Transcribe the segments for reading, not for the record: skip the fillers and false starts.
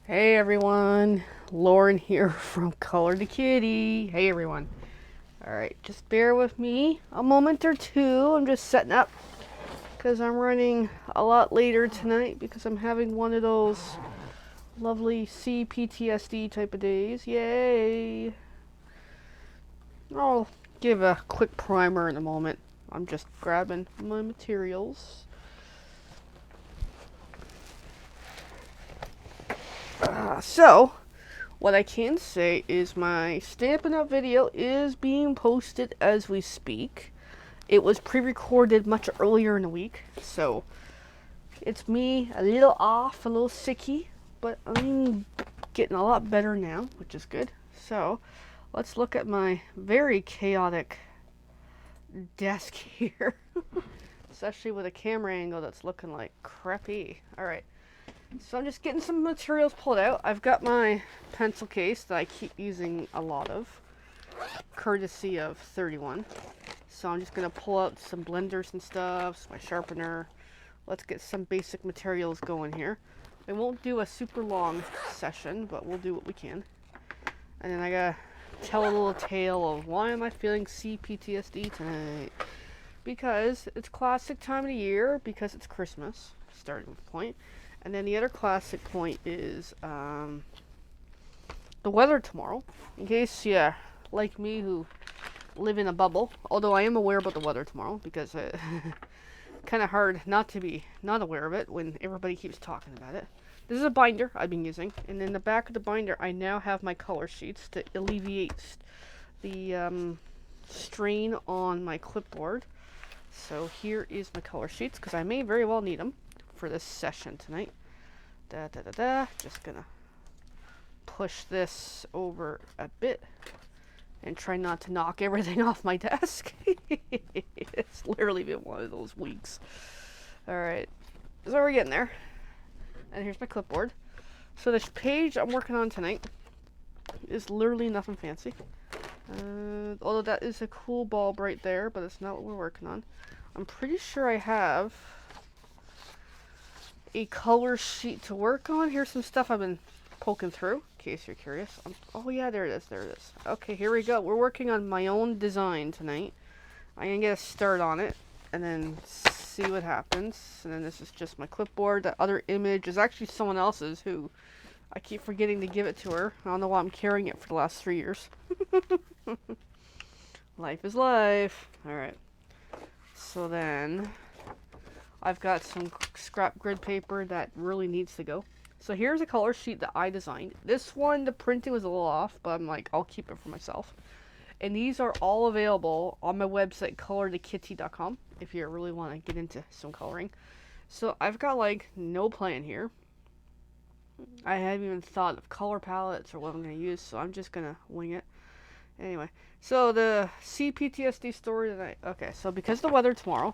Hey everyone, Lauren here from Color to Kitty. Hey everyone. Alright, just bear with me a moment or two. I'm just setting up because I'm running a lot later tonight because I'm having one of those lovely CPTSD type of days. Yay! I'll give a quick primer in a moment. I'm just grabbing my materials. So, what I can say is my Stampin' Up! Video is being posted as we speak. It was pre-recorded much earlier in the week, so it's me a little off, a little sicky, but I'm getting a lot better now, which is good. So, let's look at my very chaotic desk here, especially with a camera angle that's looking like crappy. Alright. So I'm just getting some materials pulled out. I've got my pencil case that I keep using a lot of, courtesy of 31. So I'm just going to pull out some blenders and stuff, my sharpener. Let's get some basic materials going here. I won't do a super long session, but we'll do what we can. And then I gotta tell a little tale of why am I feeling CPTSD tonight. Because it's classic time of the year, because it's Christmas, starting point. And then the other classic point is the weather tomorrow. In case you, like me, who live in a bubble. Although I am aware about the weather tomorrow because kind of hard not to be not aware of it when everybody keeps talking about it. This is a binder I've been using. And in the back of the binder, I now have my color sheets to alleviate the strain on my clipboard. So here is my color sheets because I may very well need them for this session tonight. Just gonna push this over a bit and try not to knock everything off my desk. It's literally been one of those weeks. Alright, so we're getting there. And here's my clipboard. So this page I'm working on tonight is literally nothing fancy. Although that is a cool bulb right there, but it's not what we're working on. I'm pretty sure I have a color sheet to work on. Here's some stuff I've been poking through, in case you're curious. Oh yeah, there it is, there it is. Okay, here we go. We're working on my own design tonight. I'm gonna get a start on it, and then see what happens. And then this is just my clipboard. That other image is actually someone else's who I keep forgetting to give it to her. I don't know why I'm carrying it for the last 3 years. Life is life. Alright. So then I've got some scrap grid paper that really needs to go. So here's a color sheet that I designed. This one, the printing was a little off, but I'm like, I'll keep it for myself. And these are all available on my website, colortokitty.com, if you really want to get into some coloring. So I've got like no plan here. I haven't even thought of color palettes or what I'm going to use, so I'm just going to wing it. Anyway, so the CPTSD story tonight. Okay, so because the weather tomorrow,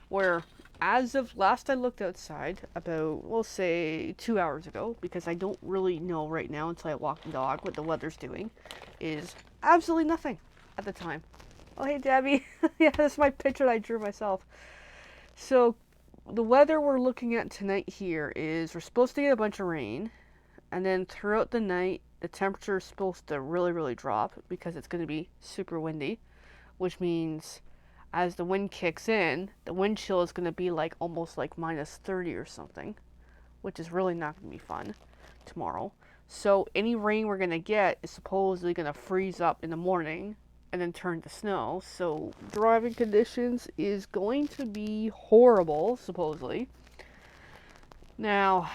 where as of last I looked outside about, we'll say 2 hours ago, because I don't really know right now until I walk the dog what the weather's doing, is absolutely nothing at the time. Oh, hey, Debbie. Yeah, that's my picture that I drew myself. So the weather we're looking at tonight here is we're supposed to get a bunch of rain, and then throughout the night, the temperature is supposed to really, really drop because it's going to be super windy, which means as the wind kicks in, the wind chill is going to be like almost like minus 30 or something, which is really not going to be fun tomorrow. So any rain we're going to get is supposedly going to freeze up in the morning and then turn to snow. So driving conditions is going to be horrible, supposedly. Now,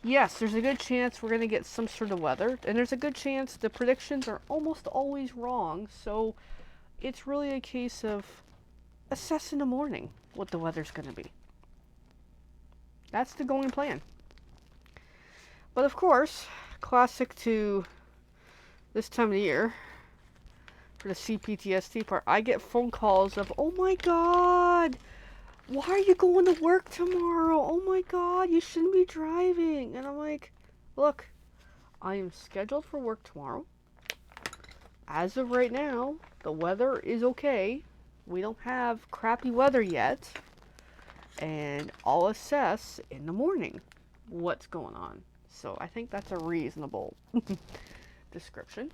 yes, there's a good chance we're going to get some sort of weather, and there's a good chance the predictions are almost always wrong. So it's really a case of assess in the morning what the weather's going to be. That's the going plan. But of course, classic to this time of the year, for the CPTSD part, I get phone calls of, oh my god, why are you going to work tomorrow? Oh my god, you shouldn't be driving. And I'm like, look, I am scheduled for work tomorrow. As of right now, the weather is okay. We don't have crappy weather yet. And I'll assess in the morning what's going on. So I think that's a reasonable description.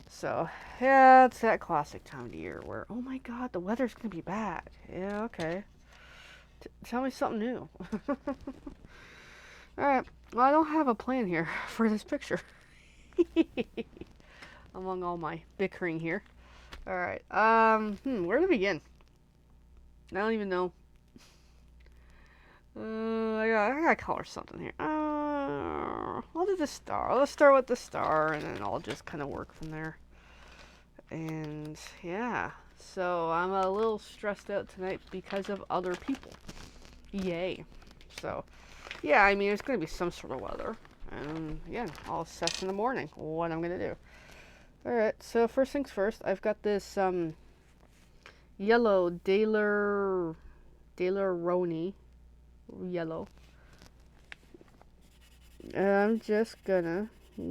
So, yeah, it's that classic time of year where, oh my god, the weather's gonna be bad. Yeah, okay. Tell me something new. Alright, well, I don't have a plan here for this picture. Among all my bickering here. Alright, where to begin? I don't even know. I gotta color something here. I'll do the star. Let's start with the star, and then I'll just kind of work from there. And yeah, so I'm a little stressed out tonight because of other people. Yay. So, yeah, I mean, there's gonna be some sort of weather. And again, I'll assess in the morning what I'm gonna do. Alright, so first things first, I've got this yellow Daler-Rowney yellow. And I'm just gonna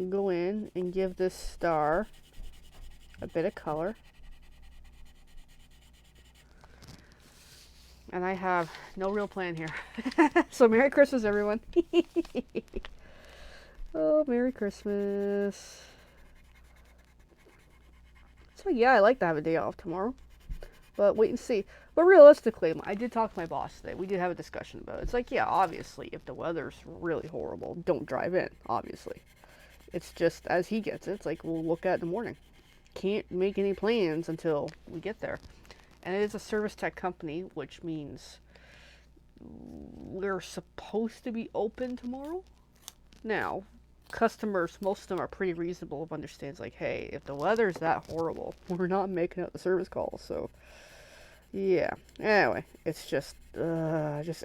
go in and give this star a bit of color. And I have no real plan here. So Merry Christmas, everyone. Oh, Merry Christmas. So yeah, I like to have a day off tomorrow. But wait and see. But realistically, I did talk to my boss today. We did have a discussion about it. It's like, yeah, obviously, if the weather's really horrible, don't drive in, obviously. It's just, as he gets it, it's like, we'll look at it in the morning. Can't make any plans until we get there. And it is a service tech company, which means we're supposed to be open tomorrow. Now, customers, most of them are pretty reasonable of understands, like, hey, if the weather's that horrible, we're not making out the service calls, so yeah. Anyway, it's just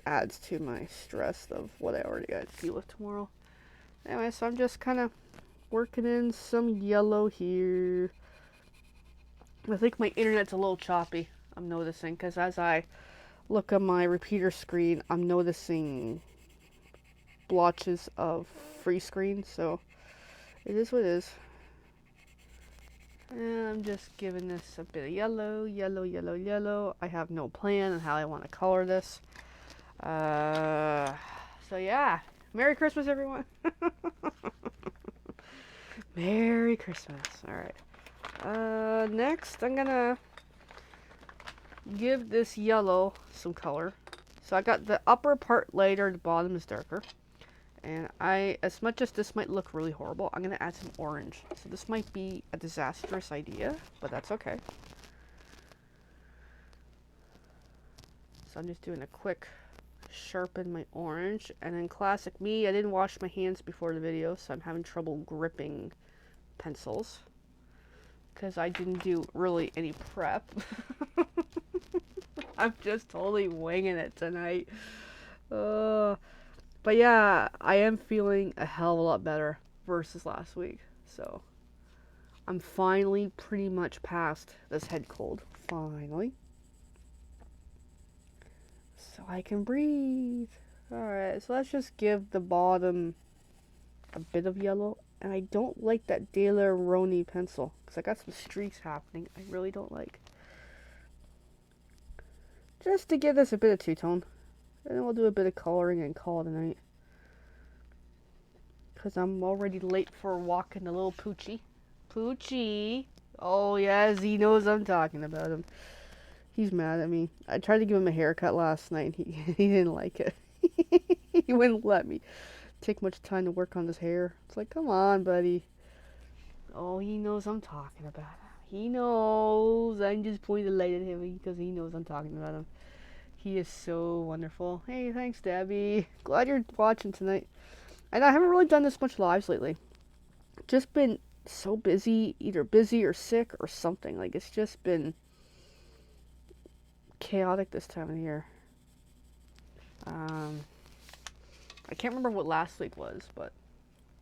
adds to my stress of what I already got to deal with tomorrow. Anyway, so I'm just kind of working in some yellow here. I think my internet's a little choppy, I'm noticing, because as I look at my repeater screen, I'm noticing blotches of free screen, so it is what it is. And I'm just giving this a bit of yellow, yellow, yellow, yellow. I have no plan on how I want to color this. So yeah, Merry Christmas, everyone. Merry Christmas. Alright. Next, I'm gonna give this yellow some color. So I got the upper part lighter, the bottom is darker. And as much as this might look really horrible, I'm going to add some orange. So this might be a disastrous idea, but that's okay. So I'm just doing a quick sharpen my orange. And then classic me, I didn't wash my hands before the video, so I'm having trouble gripping pencils. Because I didn't do really any prep. I'm just totally winging it tonight. But yeah, I am feeling a hell of a lot better versus last week. So I'm finally pretty much past this head cold. Finally. So I can breathe. Alright, so let's just give the bottom a bit of yellow. And I don't like that Daler-Rowney pencil, because I got some streaks happening I really don't like. Just to give this a bit of two-tone. And then we'll do a bit of coloring and call it a night. Because I'm already late for walking the little Poochie. Poochie! Oh yes, he knows I'm talking about him. He's mad at me. I tried to give him a haircut last night. He didn't like it. He wouldn't let me take much time to work on his hair. It's like, come on, buddy. Oh, he knows I'm talking about him. He knows. I'm just pointing the light at him because he knows I'm talking about him. He is so wonderful. Hey, thanks, Debbie. Glad you're watching tonight. And I haven't really done this much lives lately. Just been so busy, either busy or sick or something. Like, it's just been chaotic this time of year. I can't remember what last week was, but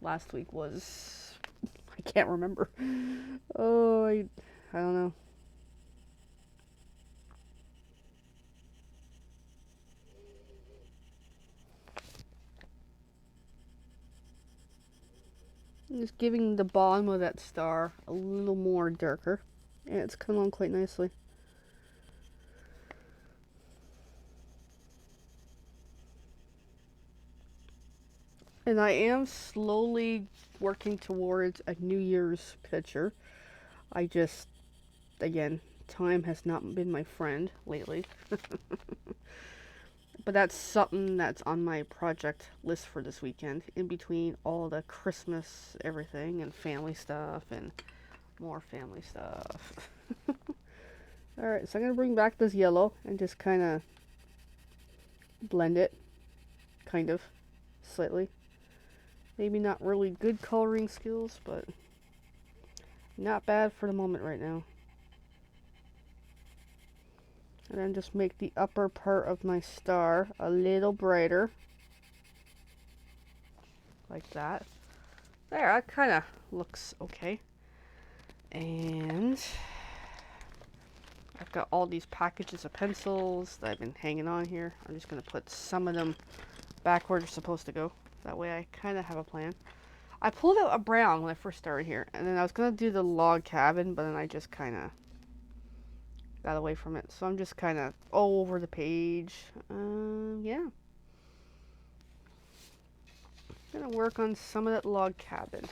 last week was... I can't remember. Oh, I don't know. I'm just giving the bottom of that star a little more darker. And it's come on quite nicely. And I am slowly working towards a New Year's picture. I just, again, time has not been my friend lately. But that's something that's on my project list for this weekend, in between all the Christmas everything and family stuff and more family stuff. Alright, so I'm going to bring back this yellow and just kind of blend it, kind of, slightly. Maybe not really good coloring skills, but not bad for the moment right now. And then just make the upper part of my star a little brighter. Like that. There, that kind of looks okay. And I've got all these packages of pencils that I've been hanging on here. I'm just going to put some of them back where they're supposed to go. That way I kind of have a plan. I pulled out a brown when I first started here. And then I was going to do the log cabin, but then I just kind of got away from it. So I'm just kind of all over the page. Yeah. I'm going to work on some of that log cabin.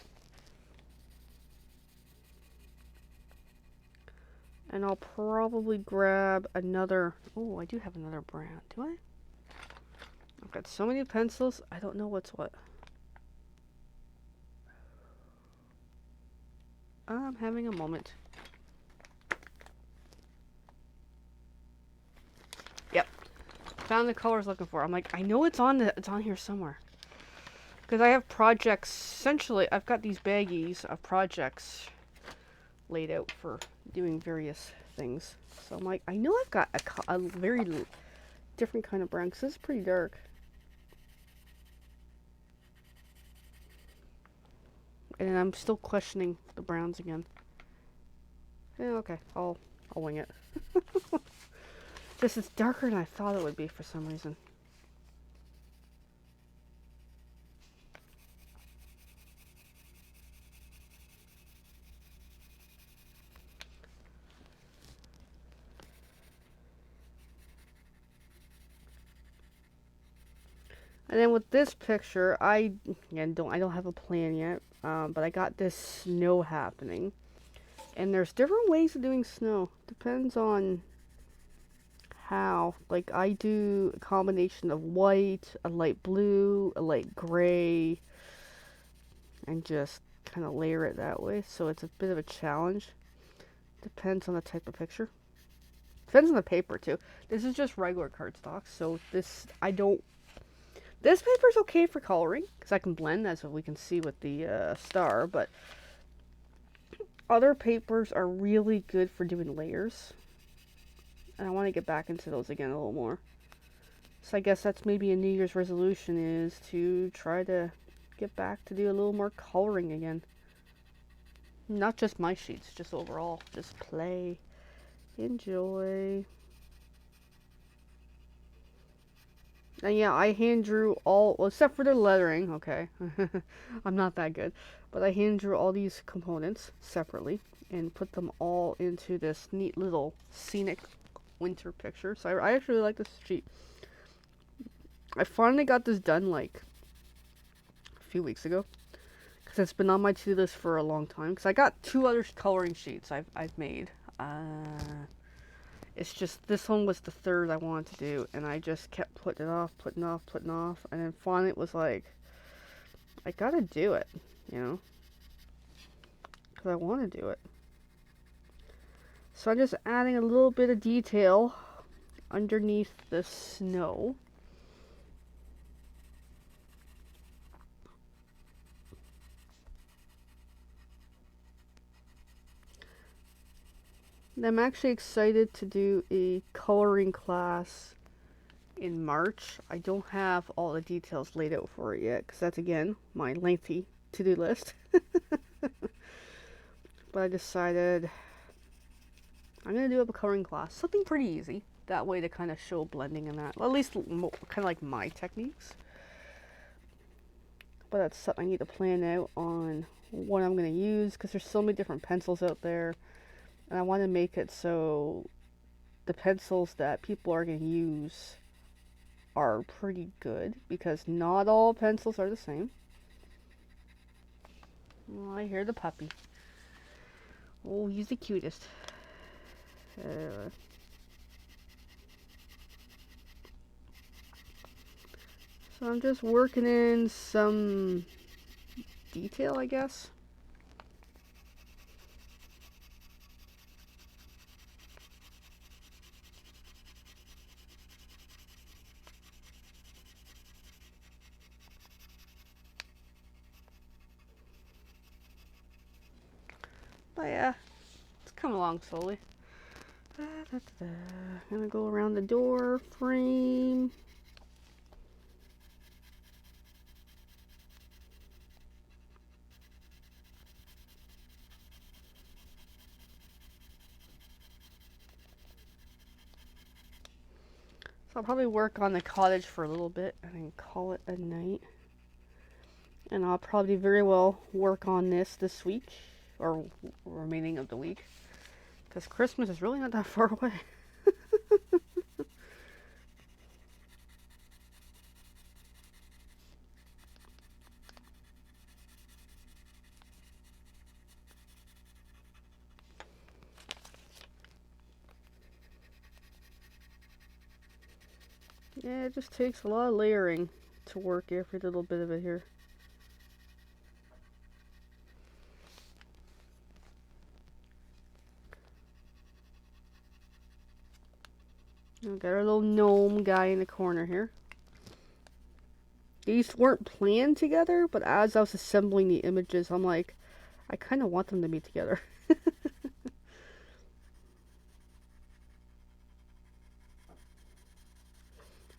And I'll probably grab another... Oh, I do have another brown. Do I? I've got so many pencils, I don't know what's what. I'm having a moment. Yep. Found the colors looking for. I'm like, I know it's on here somewhere. Because I have projects, essentially, I've got these baggies of projects laid out for doing various things. So I'm like, I know I've got a very different kind of brown, because this is pretty dark. And I'm still questioning the browns again. Yeah, okay, I'll wing it. Just it's darker than I thought it would be for some reason. And then with this picture, I don't have a plan yet, but I got this snow happening, and there's different ways of doing snow. Depends on how. Like I do a combination of white, a light blue, a light gray, and just kind of layer it that way. So it's a bit of a challenge. Depends on the type of picture. Depends on the paper too. This is just regular cardstock, so this paper's okay for coloring, because I can blend, as we can see with the star, but other papers are really good for doing layers. And I want to get back into those again a little more. So I guess that's maybe a New Year's resolution, is to try to get back to do a little more coloring again. Not just my sheets, just overall. Just play. Enjoy. And yeah, I hand drew all, well, except for the lettering, okay. I'm not that good. But I hand drew all these components separately and put them all into this neat little scenic winter picture. So I actually really like this sheet. I finally got this done like a few weeks ago, because it's been on my to-do list for a long time. Because I got 2 other coloring sheets I've made. It's just, this one was the third I wanted to do, and I just kept putting it off, and then finally it was like, I gotta do it, you know, because I want to do it. So I'm just adding a little bit of detail underneath the snow. And I'm actually excited to do a coloring class in March. I don't have all the details laid out for it yet, because that's, again, my lengthy to-do list. But I decided I'm going to do a coloring class. Something pretty easy. That way to kind of show blending and that. Well, at least kind of like my techniques. But that's something I need to plan out on what I'm going to use, because there's so many different pencils out there. And I want to make it so the pencils that people are going to use are pretty good, because not all pencils are the same. Oh, I hear the puppy. Oh, he's the cutest. So I'm just working in some detail, I guess. But yeah, it's coming along slowly. I'm gonna go around the door frame. So I'll probably work on the cottage for a little bit and then call it a night. And I'll probably very well work on this week, or remaining of the week, because Christmas is really not that far away. Yeah, it just takes a lot of layering to work every little bit of it here. We've got our little gnome guy in the corner here. These weren't planned together, but as I was assembling the images, I'm like, I kind of want them to be together.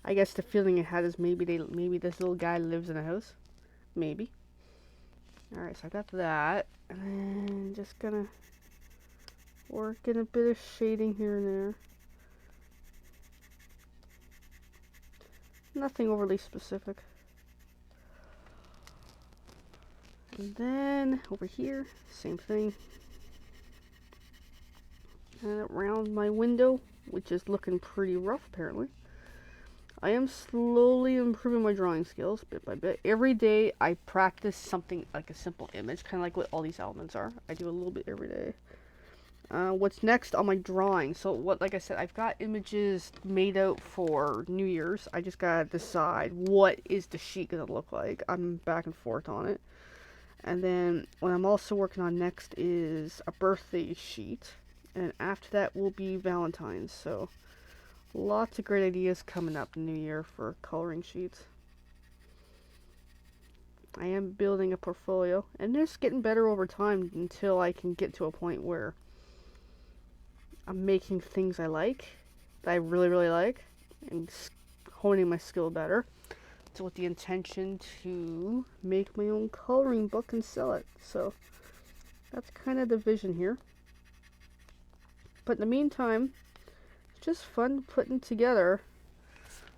I guess the feeling I had is maybe this little guy lives in a house. Maybe. Alright, so I got that. And then just gonna work in a bit of shading here and there. Nothing overly specific. And then over here, same thing. And around my window, which is looking pretty rough apparently. I am slowly improving my drawing skills bit by bit. Every day I practice something like a simple image, kind of like what all these elements are. I do a little bit every day. What's next on my drawing? So like I said, I've got images made out for New Year's. I just gotta decide what is the sheet gonna look like. I'm back and forth on it. And then what I'm also working on next is a birthday sheet. And after that will be Valentine's. So lots of great ideas coming up in the new year for coloring sheets. I am building a portfolio, and it's getting better over time until I can get to a point where I'm making things I like, that I really, really like, and honing my skill better. So with the intention to make my own coloring book and sell it. So that's kind of the vision here. But in the meantime, it's just fun putting together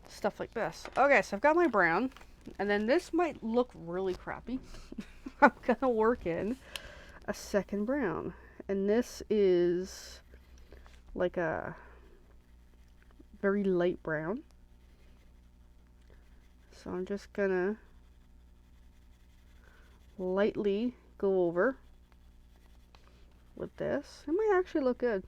stuff like this. Okay, so I've got my brown, and then this might look really crappy. I'm gonna work in a second brown, and this is like a very light brown. So I'm just gonna lightly go over with this. It might actually look good.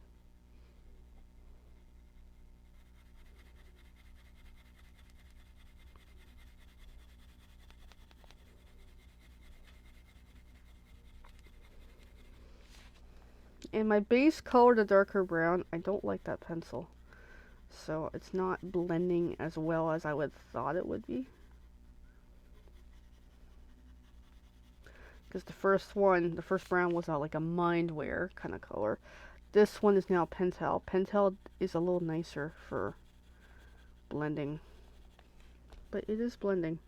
And my base color, the darker brown, I don't like that pencil. So it's not blending as well as I would thought it would be. Because the first brown was like a Mindware kind of color. This one is now Pentel. Pentel is a little nicer for blending. But it is blending.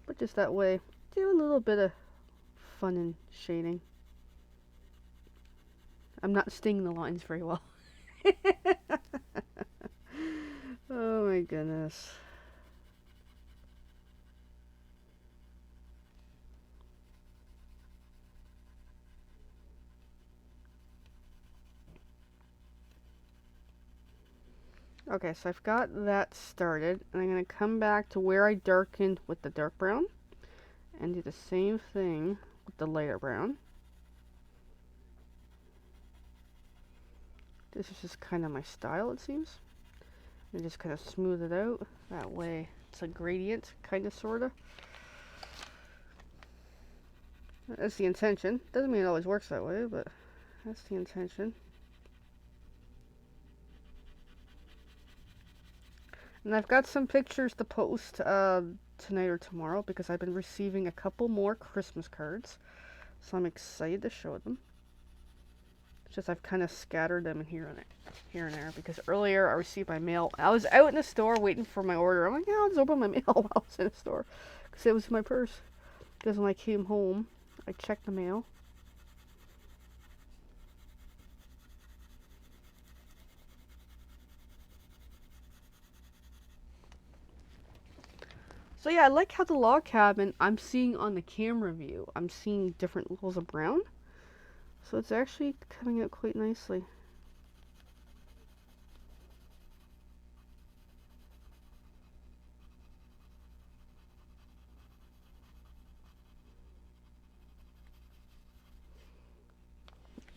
But just that way, do a little bit of fun and shading. I'm not stinging the lines very well. Oh my goodness. Okay, so I've got that started, and I'm going to come back to where I darkened with the dark brown and do the same thing with the lighter brown. This is just kind of my style, it seems. And just kind of smooth it out. That way it's a gradient, kind of, sort of. That's the intention. Doesn't mean it always works that way, but that's the intention. And I've got some pictures to post tonight or tomorrow because I've been receiving a couple more Christmas cards. So I'm excited to show them. It's just I've kind of scattered them here and there because earlier I received my mail. I was out in the store waiting for my order. I'm like, yeah, I'll just open my mail while I was in the store because it was in my purse. Because when I came home, I checked the mail. So yeah, I like how the log cabin, I'm seeing on the camera view, I'm seeing different levels of brown. So it's actually coming out quite nicely.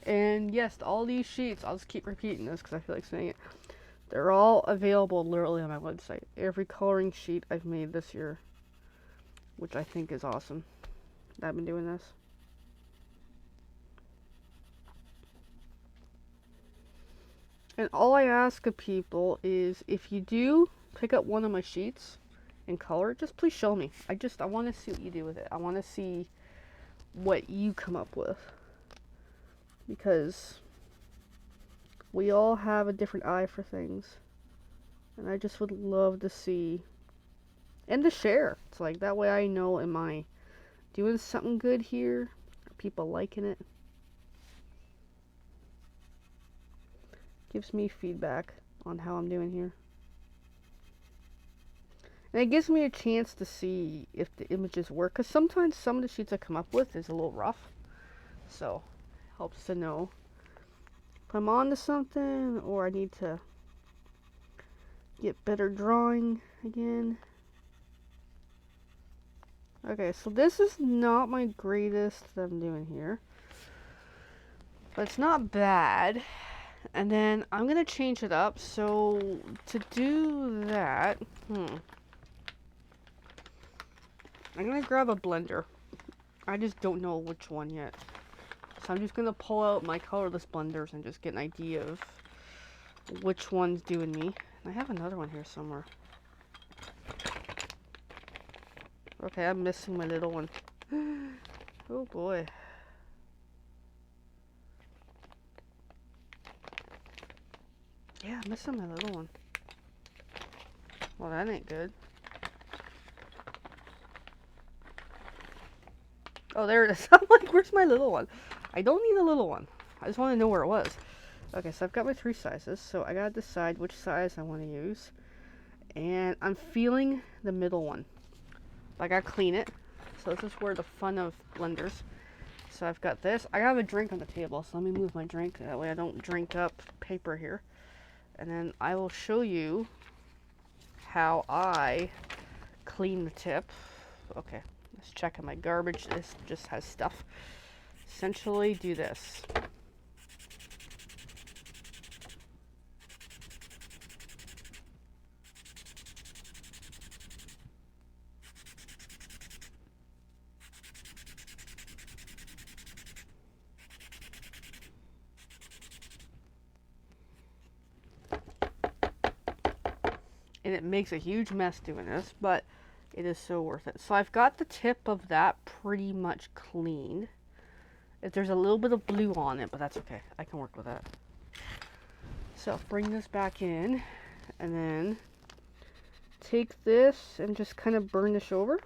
And yes, all these sheets, I'll just keep repeating this because I feel like saying it. They're all available literally on my website. Every coloring sheet I've made this year, which I think is awesome. I've been doing this. And all I ask of people is if you do pick up one of my sheets in color, just please show me. I want to see what you do with it. I want to see what you come up with. Because we all have a different eye for things. And I just would love to see and to share. It's like that way I know, am I doing something good here? Are people liking it? Gives me feedback on how I'm doing here. And it gives me a chance to see if the images work. Because sometimes some of the sheets I come up with is a little rough. So, helps to know if I'm on to something or I need to get better drawing again. Okay, so this is not my greatest that I'm doing here. But it's not bad. And then I'm going to change it up. So to do that, I'm going to grab a blender. I just don't know which one yet. So I'm just going to pull out my colorless blenders and just get an idea of which one's doing me. And I have another one here somewhere. Okay, I'm missing my little one. Oh boy. Yeah, I'm missing my little one. Well, that ain't good. Oh, there it is. I'm like, where's my little one? I don't need a little one. I just want to know where it was. Okay, so I've got my 3 sizes. So I gotta decide which size I want to use. And I'm feeling the middle one. I gotta clean it. So this is where the fun of blenders. So I've got this. I have a drink on the table, so let me move my drink. That way I don't drink up paper here. And then I will show you how I clean the tip. Okay, let's check on my garbage. This just has stuff. Essentially do this. And it makes a huge mess doing this, but it is so worth it. So I've got the tip of that pretty much cleaned. If there's a little bit of blue on it, but that's okay. I can work with that. So bring this back in and then take this and just kind of burnish over.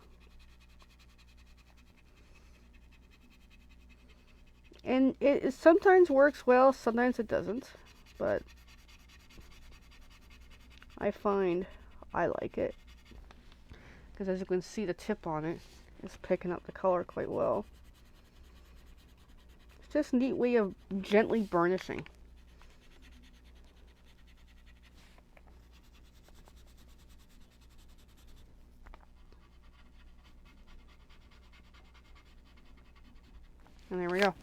And it sometimes works well, sometimes it doesn't, but I find I like it because as you can see, the tip on it is picking up the color quite well. It's just a neat way of gently burnishing. And there we go.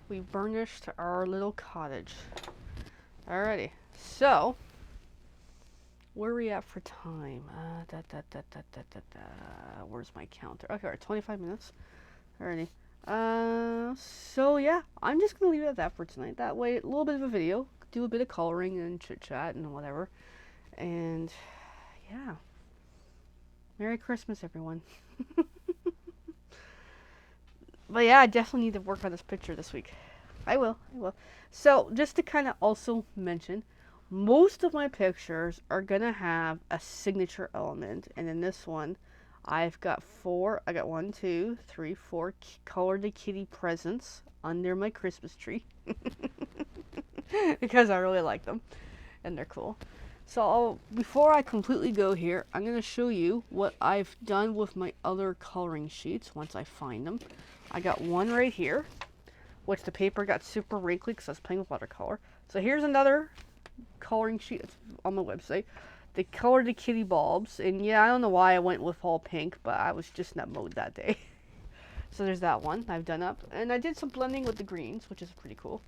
We burnished our little cottage. Alrighty. So, where are we at for time? Where's my counter? Okay, we're at 25 minutes. Alrighty. So yeah, I'm just gonna leave it at that for tonight. That way, a little bit of a video, do a bit of coloring and chit chat and whatever. And yeah. Merry Christmas, everyone. But yeah, I definitely need to work on this picture this week. I will. So, just to kind of also mention, most of my pictures are going to have a signature element. And in this one, I've got four. I got 1, 2, 3, 4 colored the kitty presents under my Christmas tree. Because I really like them. And they're cool. So before I completely go here, I'm going to show you what I've done with my other coloring sheets once I find them. I got one right here, which the paper got super wrinkly because I was playing with watercolor. So here's another coloring sheet that's on my website. They colored the kitty bulbs, and yeah, I don't know why I went with all pink, but I was just in that mode that day. So there's that one I've done up. And I did some blending with the greens, which is pretty cool.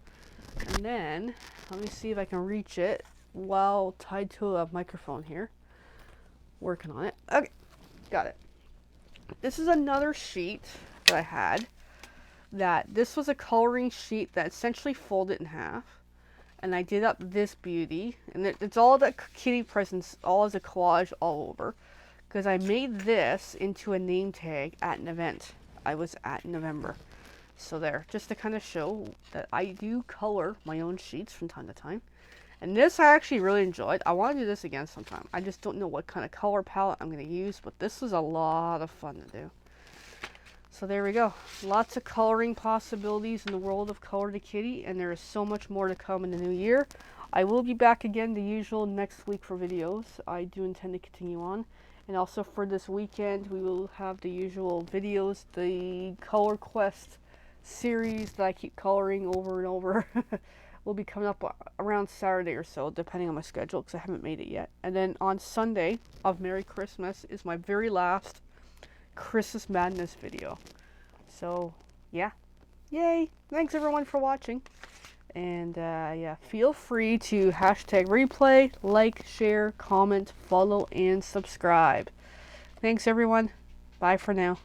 And then, let me see if I can reach it while tied to a microphone here. Working on it. Okay, got it. This is another sheet that I had. This was a coloring sheet that essentially folded in half. And I did up this beauty. And it's all the kitty presents, all as a collage all over. Because I made this into a name tag at an event I was at in November. So there, just to kind of show that I do color my own sheets from time to time. And this I actually really enjoyed. I want to do this again sometime. I just don't know what kind of color palette I'm going to use, but this was a lot of fun to do. So there we go. Lots of coloring possibilities in the world of Color the Kitty, and there is so much more to come in the new year. I will be back again the usual next week for videos. I do intend to continue on. And also for this weekend, we will have the usual videos, the Color Quest series that I keep coloring over and over. Will be coming up around Saturday or so, depending on my schedule, because I haven't made it yet. And then on Sunday of Merry Christmas is my very last Christmas Madness video. So, yeah. Yay! Thanks everyone for watching. And, yeah, feel free to hashtag replay, like, share, comment, follow, and subscribe. Thanks everyone. Bye for now.